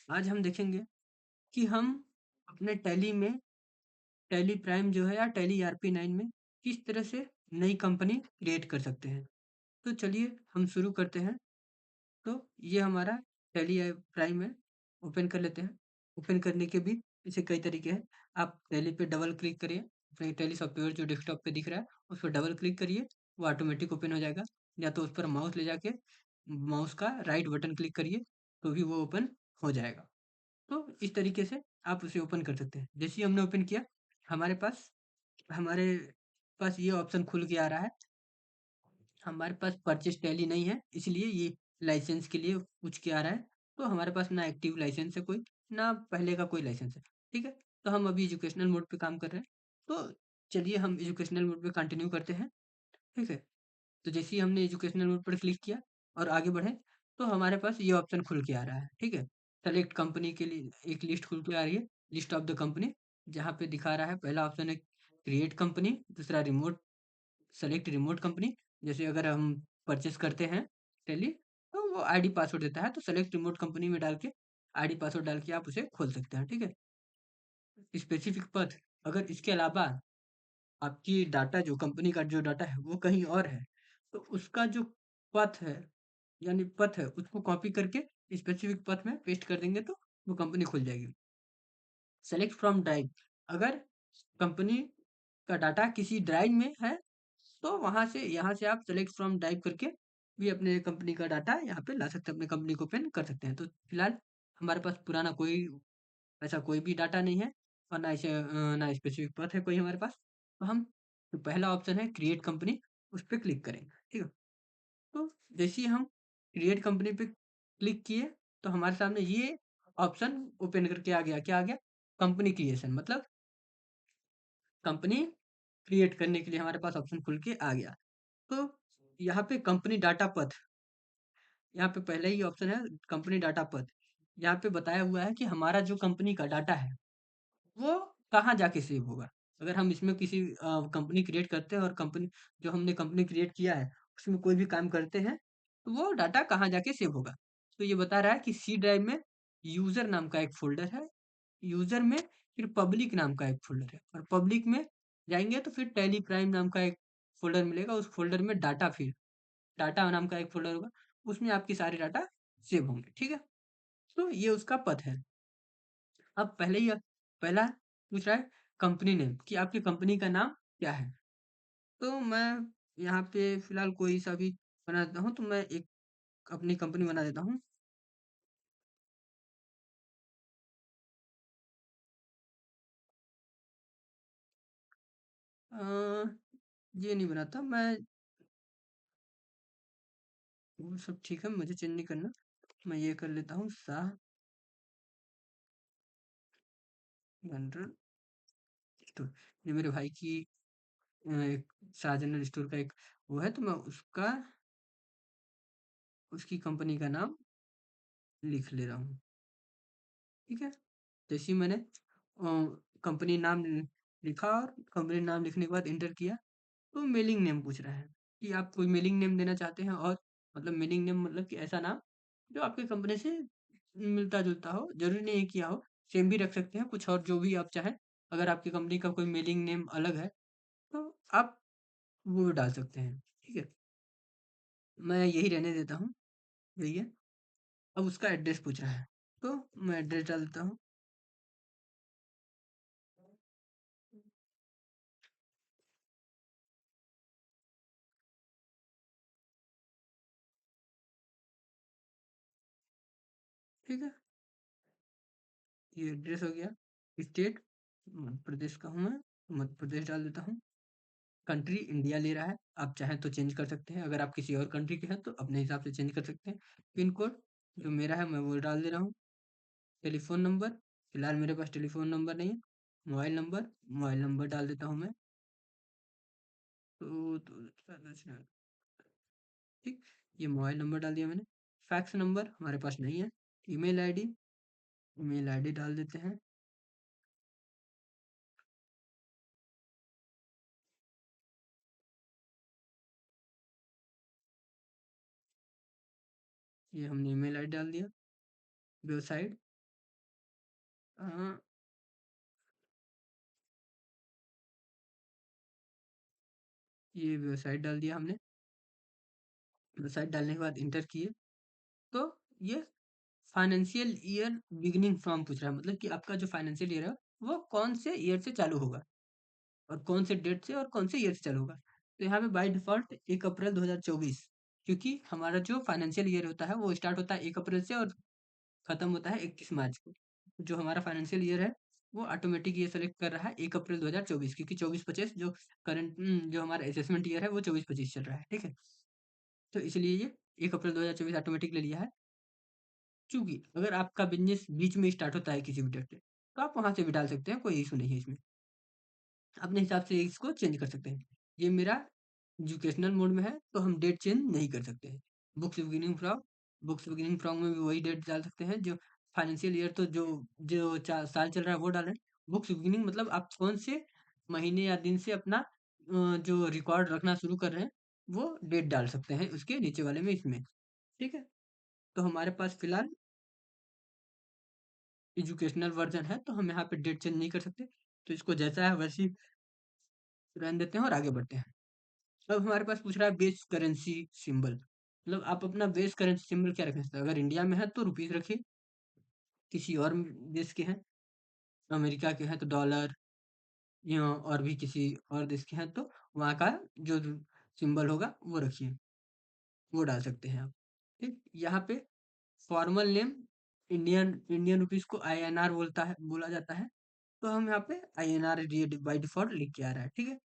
आज हम देखेंगे कि हम अपने टैली में टैली प्राइम जो है या टैली ERP9 में किस तरह से नई कंपनी क्रिएट कर सकते हैं। तो चलिए हम शुरू करते हैं। तो ये हमारा टैली प्राइम है। ओपन कर लेते हैं। ओपन करने के भी इसे कई तरीके हैं। आप टैली पे डबल क्लिक करिए। अपने टैली सॉफ्टवेयर जो डेस्कटॉप पे दिख रहा है उस पर डबल क्लिक करिए, वो ऑटोमेटिक ओपन हो जाएगा। या तो उस पर माउस ले जाके माउस का राइट बटन क्लिक करिए तो भी वो ओपन हो जाएगा। तो इस तरीके से आप उसे ओपन कर सकते हैं। जैसे ही हमने ओपन किया, हमारे पास हमारे पास ये ऑप्शन खुल के आ रहा है। हमारे पास परचेस टैली नहीं है, इसलिए ये लाइसेंस के लिए पूछ के आ रहा है। तो हमारे पास ना एक्टिव लाइसेंस है कोई, ना पहले का कोई लाइसेंस है। ठीक है? तो हम अभी एजुकेशनल मोड पे काम कर रहे हैं। तो चलिए हम एजुकेशनल मोड पे कंटिन्यू करते हैं। ठीक है? तो जैसे ही हमने एजुकेशनल मोड पर क्लिक किया और आगे बढ़े, तो हमारे पास ये ऑप्शन खुल के आ रहा है। ठीक है? सेलेक्ट कंपनी के लिए एक लिस्ट खुल के आ रही है, लिस्ट ऑफ द कंपनी, जहाँ पे दिखा रहा है पहला ऑप्शन है क्रिएट कंपनी, दूसरा रिमोट सेलेक्ट रिमोट कंपनी। जैसे अगर हम परचेस करते हैं टैली, तो वो आईडी पासवर्ड देता है, तो सेलेक्ट रिमोट कंपनी में डाल के आईडी पासवर्ड डाल के आप उसे खोल सकते हैं। ठीक है? स्पेसिफिक पथ, अगर इसके अलावा आपकी डाटा जो कंपनी का जो डाटा है वो कहीं और है, तो उसका जो पथ है यानी पथ है उसको कॉपी करके स्पेसिफिक पथ में पेस्ट कर देंगे तो वो कंपनी खुल जाएगी। सेलेक्ट फ्रॉम ड्राइव, अगर कंपनी का डाटा किसी ड्राइव में है तो वहां से यहाँ से आप सेलेक्ट फ्रॉम ड्राइव करके भी अपने कंपनी का डाटा यहाँ पे ला सकते हैं, अपने कंपनी को ओपन कर सकते हैं। तो फिलहाल हमारे पास पुराना कोई ऐसा कोई भी डाटा नहीं है और ना इसे ना स्पेसिफिक पथ है कोई हमारे पास। तो हम जो पहला ऑप्शन है क्रिएट कंपनी, उस पर क्लिक करेंगे। ठीक है? तो जैसे ही हम क्रिएट कंपनी पे क्लिक किए, तो हमारे सामने ये ऑप्शन ओपन करके आ गया। क्या आ गया? कंपनी क्रिएशन, मतलब कंपनी क्रिएट करने के लिए हमारे पास ऑप्शन खुल के आ गया। तो यहाँ पे कंपनी डाटा पथ, यहाँ पे पहले ही ऑप्शन है कंपनी डाटा पथ। यहाँ पे बताया हुआ है कि हमारा जो कंपनी का डाटा है वो कहाँ जाके सेव होगा। अगर हम इसमें किसी कंपनी क्रिएट करते हैं और कंपनी जो हमने कंपनी क्रिएट किया है उसमें कोई भी काम करते हैं, तो वो डाटा कहाँ जाके सेव होगा। तो ये बता रहा है कि सी ड्राइव में यूजर नाम का एक फोल्डर है, यूजर में फिर पब्लिक नाम का एक फोल्डर है, और पब्लिक में जाएंगे तो फिर टेली प्राइम नाम का एक फोल्डर मिलेगा। उस फोल्डर में डाटा, फिर डाटा नाम का एक फोल्डर होगा, उसमें आपकी सारे डाटा सेव होंगे। ठीक है? तो ये उसका पथ है। अब पहले ही पहला पूछ रहा है कंपनी नेम, कि आपकी कंपनी का नाम क्या है। तो मैं यहाँ पे फिलहाल कोई सा भी बना देता हूँ, तो मैं एक अपनी कंपनी बना देता हूँ। अ, ये नहीं बनाता मैं, वो सब ठीक है, मुझे चेंज नहीं करना। मैं ये कर लेता हूँ शाह जनरल स्टोर। ये मेरे भाई की एक शाह जनरल स्टोर का एक वो है, तो मैं उसका उसकी कंपनी का नाम लिख ले रहा हूँ। ठीक है? जैसे ही मैंने कंपनी नाम लिखा और कंपनी नाम लिखने के बाद इंटर किया, तो मेलिंग नेम पूछ रहा है कि आप कोई मेलिंग नेम देना चाहते हैं, और मतलब मेलिंग नेम मतलब कि ऐसा नाम जो आपके कंपनी से मिलता जुलता हो, जरूरी नहीं है कि हो, सेम भी रख सकते हैं, कुछ और जो भी आप चाहें। अगर आपकी कंपनी का कोई मेलिंग नेम अलग है तो आप वो भी डाल सकते हैं। ठीक है? मैं यही रहने देता हूँ, यही है। अब उसका एड्रेस पूछ रहा है, तो मैं एड्रेस डाल देता हूँ। ठीक है? ये एड्रेस हो गया। स्टेट मध्य प्रदेश का हूँ मैं, तो मध्य प्रदेश डाल देता हूँ। कंट्री इंडिया ले रहा है, आप चाहें तो चेंज कर सकते हैं। अगर आप किसी और कंट्री के हैं तो अपने हिसाब से चेंज कर सकते हैं। पिन कोड जो मेरा है मैं वो डाल दे रहा हूँ। टेलीफोन नंबर, फिलहाल मेरे पास टेलीफोन नंबर नहीं है। मोबाइल नंबर डाल देता हूँ मैं। तो ठीक, ये मोबाइल नंबर डाल दिया मैंने। फैक्स नंबर हमारे पास नहीं है। ईमेल आईडी, ईमेल आईडी डाल देते हैं। ये हमने ईमेल आईडी डाल दिया। वेबसाइट, अ, ये वेबसाइट डाल दिया हमने। वेबसाइट डालने के बाद इंटर किए, तो ये फाइनेंशियल ईयर बिगिनिंग फ्रॉम पूछ रहा है, मतलब कि आपका जो फाइनेंशियल ईयर है, वो कौन से ईयर से चालू होगा और कौन से डेट से और कौन से ईयर से चालू होगा। तो यहाँ पे बाय डिफ़ॉल्ट 1 अप्रैल 2024, क्योंकि हमारा जो फाइनेंशियल ईयर होता है, वो स्टार्ट होता है 1 अप्रैल से और खत्म होता है 31 मार्च को। जो हमारा फाइनेंशियल ईयर है, वो ऑटोमेटिक ये सेलेक्ट कर रहा है 1 अप्रैल 2024, क्योंकि 24-25 जो करंट जो हमारा असेसमेंट ईयर है, वो 24-25 चल रहा है, ठीक है? तो इसलिए ये 1 अप्रैल 2024 ऑटोमेटिक ले लिया है। चूँकि अगर आपका बिज़नेस बीच में स्टार्ट होता है किसी भी डेट से, तो आप वहाँ से भी डाल सकते हैं, कोई इश्यू नहीं है इसमें। अपने हिसाब से इसको चेंज कर सकते हैं। ये मेरा एजुकेशनल मोड में है, तो हम डेट चेंज नहीं कर सकते हैं। बुक्स बिगिनिंग फ्रॉम में भी वही डेट डाल सकते हैं, जो फाइनेंशियल ईयर तो जो जो चा साल चल रहा है वो डालें। बुक्स बिगिनिंग मतलब आप कौन से महीने या दिन से अपना जो रिकॉर्ड रखना शुरू कर रहे हैं, वो डेट डाल सकते हैं उसके नीचे वाले में इसमें, ठीक है? तो हमारे पास फिलहाल एजुकेशनल वर्ज़न है, तो हम यहाँ पे डेट चेंज नहीं कर सकते। तो इसको जैसा है वैसे ही रहने देते हैं और आगे बढ़ते हैं। अब हमारे पास पूछ रहा है बेस करेंसी सिंबल, मतलब आप अपना बेस करेंसी सिंबल क्या रखना चाहते हैं। अगर इंडिया में है तो रुपीस रखिए, किसी और देश के हैं, अमेरिका के हैं तो डॉलर, या और भी किसी और देश के हैं तो वहाँ का जो सिंबल होगा वो रखिए, वो डाल सकते हैं आप। ठीक, यहाँ पे formal name Indian Indian rupees को INR बोला जाता है, तो हम यहाँ पे INR बाई डिफॉल्ट लिख के आ रहा है, ठीक है?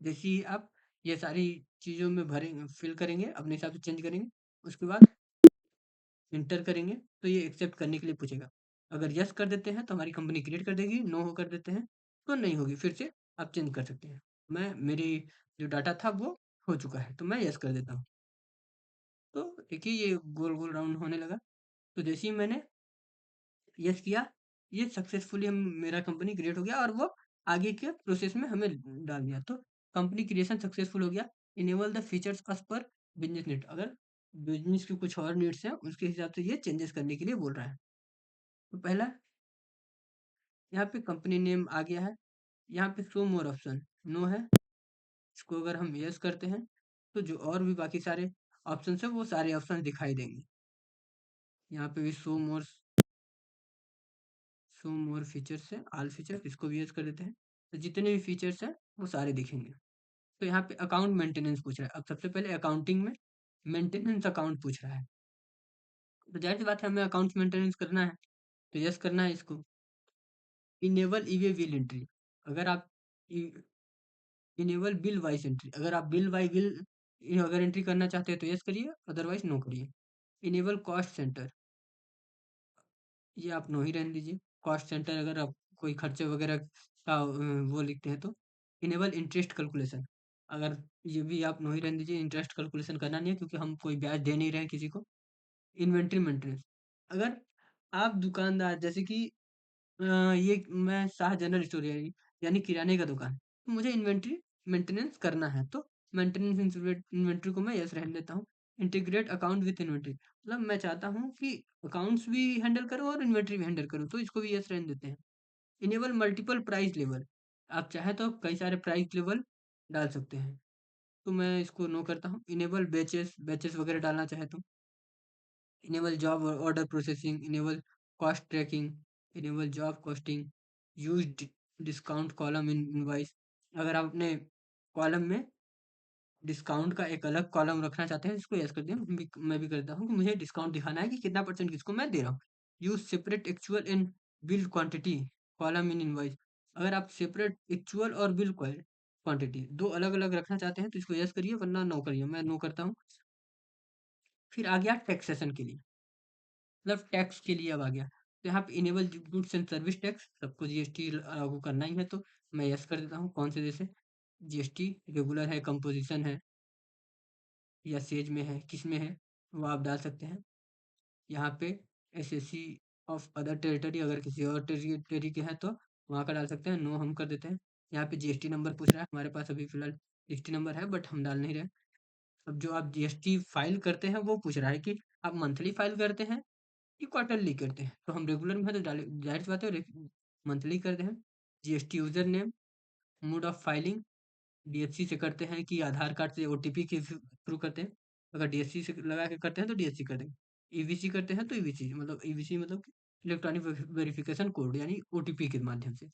जैसे ही आप ये सारी चीज़ों में भरेंगे, फिल करेंगे, अपने हिसाब से चेंज करेंगे, उसके बाद एंटर करेंगे, तो ये एक्सेप्ट करने के लिए पूछेगा। अगर यस कर देते हैं तो हमारी कंपनी क्रिएट कर देगी, नो हो कर देते हैं तो नहीं होगी, फिर से आप चेंज कर सकते हैं। मेरी जो डाटा था वो हो चुका है, तो मैं यस कर देता हूँ। तो देखिए ये गोल गोल राउंड होने लगा। तो जैसे ही मैंने यस किया, ये सक्सेसफुली हम मेरा कंपनी क्रिएट हो गया और वो आगे के प्रोसेस में हमें डाल दिया। तो कंपनी क्रिएशन सक्सेसफुल हो गया। Enable the features as per business need, अगर बिज़नेस की कुछ और नीड्स हैं, उसके हिसाब से ये चेंजेस करने के लिए बोल रहा है। तो पहला यहाँ पे कंपनी नेम आ गया है। यहाँ पे शो मोर ऑप्शन नो है। इसको अगर हम यस करते हैं, तो जो और भी बाकी सारे ऑप्शंस हैं, वो सारे ऑप्शंस दिखाई देंगे। यहाँ पे भी शो मोर फीचर्स है, ऑल फीचर, इसको भी यूज़ कर देते हैं। तो जितने भी फीचर्स हैं वो सारे दिखेंगे। तो यहाँ पे अकाउंट मेंटेनेंस पूछ रहा है। अब सबसे पहले अकाउंटिंग में मेंटेनेंस अकाउंट पूछ रहा है, तो जाहिर सी बात है हमें अकाउंट्स मेंटेनेंस करना है, तो यस करना है इसको। इनेबल ईवे बिल एंट्री, अगर आप इनेबल बिल वाइज एंट्री, अगर आप बिल बाई बिल अगर एंट्री करना चाहते हैं तो यस करिए, अदरवाइज नो करिए। इनेबल कॉस्ट सेंटर, ये आप नो ही रहने दीजिए। कॉस्ट सेंटर अगर आप कोई खर्चे वगैरह का वो लिखते हैं तो। इनेबल इंटरेस्ट कैलकुलेशन, अगर ये भी आप नो ही रहने दीजिए, इंटरेस्ट कैलकुलेशन करना नहीं है क्योंकि हम कोई ब्याज दे नहीं रहे हैं किसी को। इन्वेंट्री मेंटेनेंस, अगर आप दुकानदार जैसे कि ये मैं शाह जनरल स्टोर यानी किराने का दुकान, तो मुझे इन्वेंट्री मेंटेनेंस करना है, तो मेंटेनेंस इन्वेंट्री को मैं यस रहने देता हूँ। इंटीग्रेट अकाउंट विथ इन्वेंट्री, मतलब मैं चाहता हूँ कि अकाउंट्स भी हैंडल करूँ और इन्वेंट्री भी हैंडल करूँ, तो इसको भी यस रहने देते हैं। इनेबल मल्टीपल प्राइस लेवल, आप चाहें तो कई सारे प्राइस लेवल डाल सकते हैं, तो मैं इसको नो करता हूँ। इनेबल बैचेस बैचेस वगैरह डालना चाहे तो। Enable job order processing, enable cost tracking, enable job costing, use discount column in invoice, अगर आप अपने कॉलम में डिस्काउंट का एक अलग कॉलम रखना चाहते हैं, इसको यस कर दें। मैं भी करता हूँ कि मुझे डिस्काउंट दिखाना है कि कितना परसेंट किसको मैं दे रहा हूँ। Use separate actual in bill quantity column in invoice, अगर आप सेपरेट एक्चुअल और बिल क्वांटिटी दो अलग अलग रखना चाहते हैं तो इसको यस करिए, वरना नो करिए, मैं नो करता हूँ। फिर आ गया टैक्सेशन के लिए, मतलब टैक्स के लिए अब आ गया। तो यहाँ पे enable goods and service tax, सबको जीएसटी लागू करना ही है, तो मैं यस कर देता हूँ। कौन से देश है, जीएसटी रेगुलर है, कंपोजिशन है, या सेज में है, किस में है, वो आप डाल सकते हैं। यहाँ पे एसएससी ऑफ अदर टेरिटरी, अगर किसी और टेरिटरी के हैं तो वहाँ का डाल सकते हैं, नो हम कर देते हैं। यहाँ पे जीएसटी नंबर पूछ रहा है, हमारे पास अभी फिलहाल जीएसटी नंबर है बट हम डाल नहीं रहे। अब जो आप जीएसटी फाइल करते हैं वो पूछ रहा है कि आप मंथली फाइल करते हैं कि क्वार्टरली करते हैं। तो हम रेगुलर में है तो ज़ाहिर-सी बात है मंथली करते हैं। GST user name, mode of filing DHC से करते हैं कि आधार कार्ड से ओटीपी के थ्रू करते हैं। अगर डीएचसी से लगा के करते हैं तो डीएचसी कर देंगे। ईवीसी करते हैं तो ईवीसी मतलब ईवीसी मतलब कि इलेक्ट्रॉनिक वेरिफिकेशन कोड यानी ओटीपी के माध्यम से।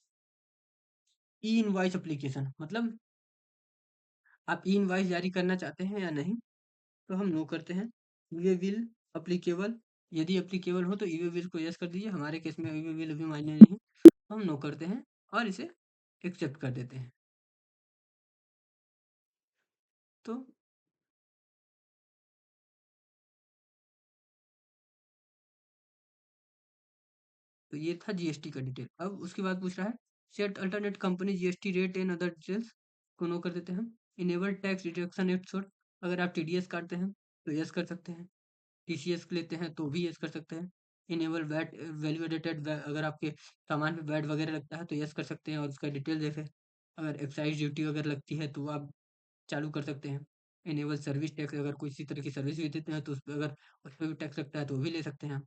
ई इनवॉइस एप्लीकेशन मतलब आप ई इनवॉइस जारी करना चाहते हैं या नहीं? तो हम नो करते हैं। ईवे बिल एप्लीकेबल यदि एप्लीकेबल हो तो ईवे बिल को यस कर दीजिए। हमारे केस में ईवे बिल अभी मान्य नहीं है। हम नो करते हैं और इसे एक्सेप्ट कर देते हैं। तो तो ये था जीएसटी का डिटेल। अब उसके बाद पूछ रहा है set alternate company GST rate and other details को नो कर देते हैं। Enable tax deduction at source अगर आप टीडीएस काटते हैं तो यस कर सकते हैं। टीसीएस लेते हैं तो भी यस कर सकते हैं। इनेबल वैट वैल्यू एडेड अगर आपके सामान पे वैट वगैरह लगता है तो यस कर सकते हैं और उसका डिटेल देखें। अगर एक्साइज ड्यूटी अगर लगती है तो आप चालू कर सकते हैं। इनेबल सर्विस टैक्स अगर कोई इसी तरह की सर्विस भी देते हैं तो उस पे अगर उस पे भी टैक्स लगता है तो वो भी ले सकते हैं।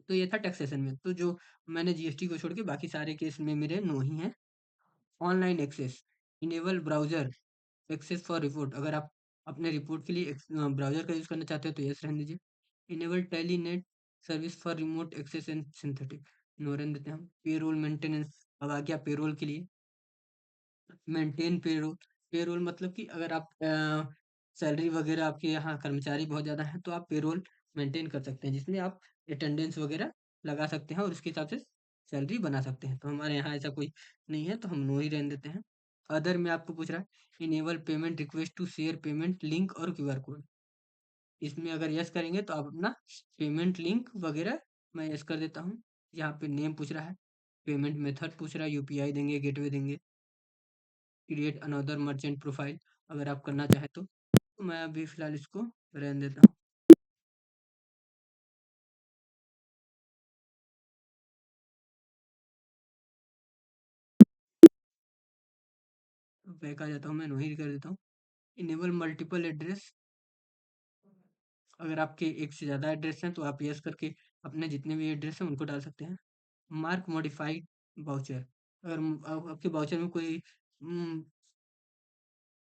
तो ये था टैक्सेशन में। तो जो मैंने जीएसटी को छोड़ के बाकी सारे केस में मेरे नो ही हैं। Online access, enable browser access for report अगर आप अपने रिपोर्ट के लिए ब्राउज़र का यूज़ करना चाहते हैं तो यस रहने दीजिए। Enable telnet service for remote access and synthetic no रहने देते हैं हम। पेरोल मेंटेनेंस अब आ गया पेरोल के लिए। मेंटेन पेरोल पेरोल मतलब कि अगर आप सैलरी वगैरह आपके यहाँ कर्मचारी बहुत ज़्यादा हैं तो आप पेरोल मेंटेन कर सकते हैं जिसमें आप अटेंडेंस वगैरह लगा सकते हैं और उसके हिसाब से सैलरी बना सकते हैं। तो हमारे यहाँ ऐसा कोई नहीं है तो हम नो ही रहने देते हैं। अदर में आपको पूछ रहा है enable payment request to share payment link और क्यूआर कोड। इसमें अगर यस करेंगे तो आप अपना पेमेंट लिंक वगैरह मैं यस कर देता हूँ। यहाँ पे नेम पूछ रहा है, पेमेंट मेथड पूछ रहा है, यूपीआई देंगे, गेटवे देंगे। क्रिएट अनदर मर्चेंट प्रोफाइल अगर आप करना चाहें तो मैं अभी फ़िलहाल इसको रहने देता हूँ। बैक आ जाता हूँ, मैं नो ही कर देता हूँ। इनेबल मल्टीपल एड्रेस अगर आपके एक से ज़्यादा एड्रेस हैं तो आप यस करके अपने जितने भी एड्रेस हैं उनको डाल सकते हैं। मार्क मॉडिफाइड वाउचर अगर आपके वाउचर में कोई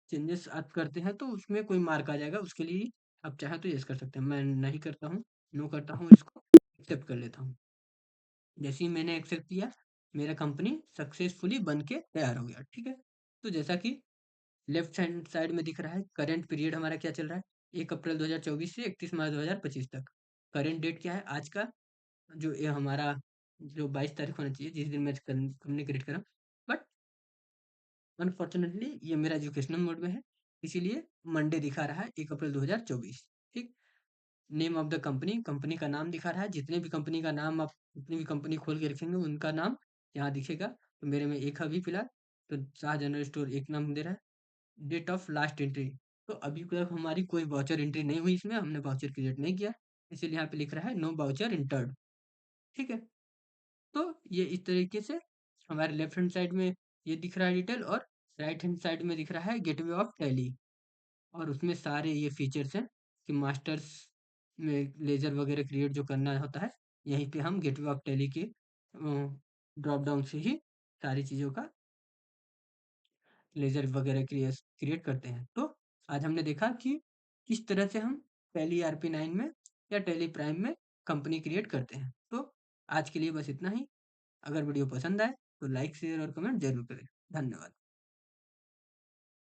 चेंजेस आप करते हैं तो उसमें कोई मार्क आ जाएगा, उसके लिए आप चाहें तो यस कर सकते हैं। मैं नहीं करता हूँ, नो करता हूँ, इसको एक्सेप्ट कर लेता हूँ। जैसे ही मैंने एक्सेप्ट किया, मेरा कंपनी सक्सेसफुली बन के तैयार हो गया, ठीक है? तो जैसा कि लेफ्ट हैंड साइड में दिख रहा है, करंट पीरियड हमारा क्या चल रहा है? 1 अप्रैल 2024 से 31 मार्च 2025 तक। करंट डेट क्या है? आज का जो ये हमारा जो 22 तारीख होना चाहिए, जिस दिन मैं कंपनी क्रिएट करा, बट अनफॉर्चुनेटली ये मेरा एजुकेशनल मोड में है, इसीलिए मंडे दिखा रहा है 1 अप्रैल 2024, ठीक? Name of the company, company का नाम दिखा रहा है, जितने भी कंपनी का नाम आप जितनी भी कंपनी खोल के रखेंगे उनका नाम यहाँ दिखेगा। तो मेरे में एक अभी फिलहाल तो शाह जनरल स्टोर एक नाम दे रहा है। डेट ऑफ लास्ट एंट्री तो अभी तक हमारी कोई वाउचर एंट्री नहीं हुई इसमें, हमने वाउचर क्रिएट नहीं किया, इसीलिए यहाँ पे लिख रहा है नो वाउचर एंटर्ड, ठीक है? तो ये इस तरीके से हमारे लेफ्ट हैंड साइड में ये दिख रहा है डिटेल और राइट हैंड साइड में दिख रहा है गेटवे ऑफ टैली और उसमें सारे ये फीचर्स हैं कि मास्टर्स में लेजर वगैरह क्रिएट जो करना होता है, यहीं पे हम गेटवे ऑफ टैली के ड्रॉप डाउन से ही सारी चीज़ों का लेजर वगैरह क्रिएट करते हैं। तो आज हमने देखा कि किस तरह से हम टैली आरपी 9 में या टैली प्राइम में कंपनी क्रिएट करते हैं। तो आज के लिए बस इतना ही। अगर वीडियो पसंद आए तो लाइक शेयर और कमेंट जरूर करें। धन्यवाद।